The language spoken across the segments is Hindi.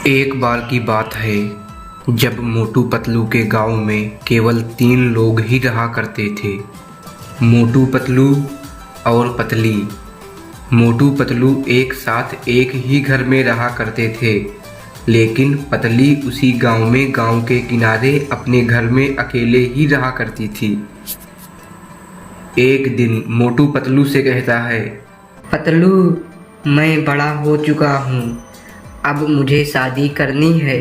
एक बार की बात है जब मोटू पतलू के गांव में केवल 3 लोग ही रहा करते थे। मोटू पतलू और पतली। मोटू पतलू एक साथ एक ही घर में रहा करते थे, लेकिन पतली उसी गांव में गांव के किनारे अपने घर में अकेले ही रहा करती थी। एक दिन मोटू पतलू से कहता है, पतलू, मैं बड़ा हो चुका हूँ, अब मुझे शादी करनी है।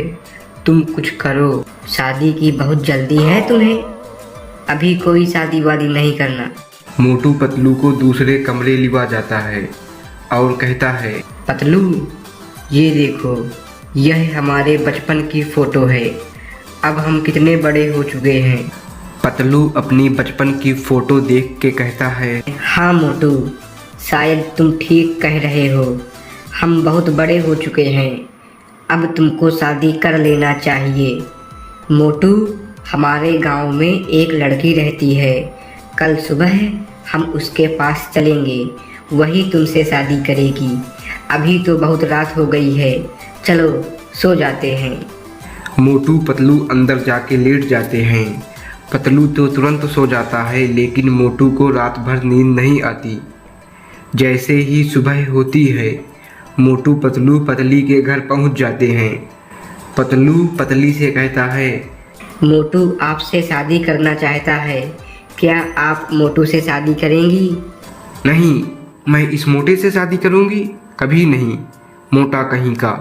तुम कुछ करो। शादी की बहुत जल्दी है तुम्हें, अभी कोई शादी वादी नहीं करना। मोटू पतलू को दूसरे कमरे लिवा जाता है और कहता है, पतलू, ये देखो, यह हमारे बचपन की फ़ोटो है। अब हम कितने बड़े हो चुके हैं। पतलू अपनी बचपन की फ़ोटो देख के कहता है, हाँ मोटू, शायद तुम ठीक कह रहे हो। हम बहुत बड़े हो चुके हैं, अब तुमको शादी कर लेना चाहिए। मोटू, हमारे गांव में एक लड़की रहती है, कल सुबह हम उसके पास चलेंगे, वही तुमसे शादी करेगी। अभी तो बहुत रात हो गई है, चलो सो जाते हैं। मोटू पतलू अंदर जाके लेट जाते हैं। पतलू तो तुरंत सो जाता है, लेकिन मोटू को रात भर नींद नहीं आती। जैसे ही सुबह होती है, मोटू पतलू पतली के घर पहुंच जाते हैं। पतलू पतली से कहता है, मोटू आपसे शादी करना चाहता है, क्या आप मोटू से शादी करेंगी? नहीं, मैं इस मोटे से शादी करूंगी? कभी नहीं। मोटा कहीं का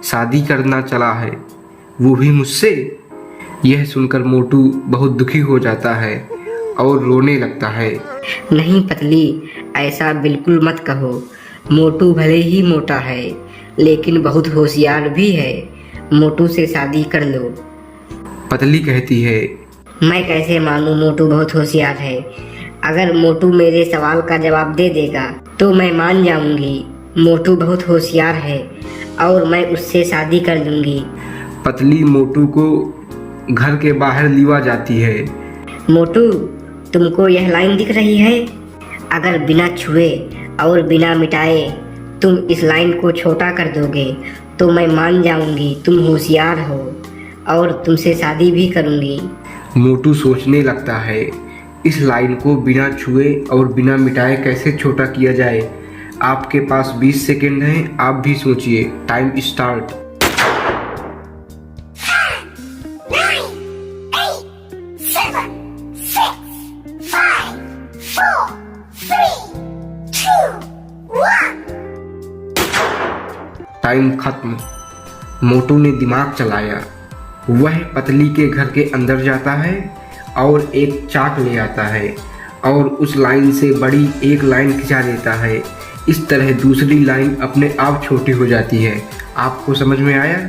शादी करना चला है, वो भी मुझसे। यह सुनकर मोटू बहुत दुखी हो जाता है और रोने लगता है। नहीं पतली, ऐसा बिल्कुल मत कहो। मोटू भले ही मोटा है, लेकिन बहुत होशियार भी है। मोटू से शादी कर लो। पतली कहती है, मैं कैसे मानूं मोटू बहुत होशियार है। अगर मोटू मेरे सवाल का जवाब दे देगा तो मैं मान जाऊंगी। मोटू बहुत होशियार है और मैं उससे शादी कर लूंगी। पतली मोटू को घर के बाहर लिवा जाती है। मोटू, तुमको यह लाइन दिख रही है? अगर बिना छुए और बिना मिटाए तुम इस लाइन को छोटा कर दोगे तो मैं मान जाऊंगी तुम होशियार हो और तुमसे शादी भी करूंगी। मोटू सोचने लगता है, इस लाइन को बिना छुए और बिना मिटाए कैसे छोटा किया जाए। आपके पास 20 सेकंड हैं, आप भी सोचिए। Time start. टाइम खत्म। मोटू ने दिमाग चलाया। वह पतली के घर के अंदर जाता है और एक चाक ले आता है और उस लाइन से बड़ी एक लाइन खिंचा देता है। इस तरह दूसरी लाइन अपने आप छोटी हो जाती है। आपको समझ में आया?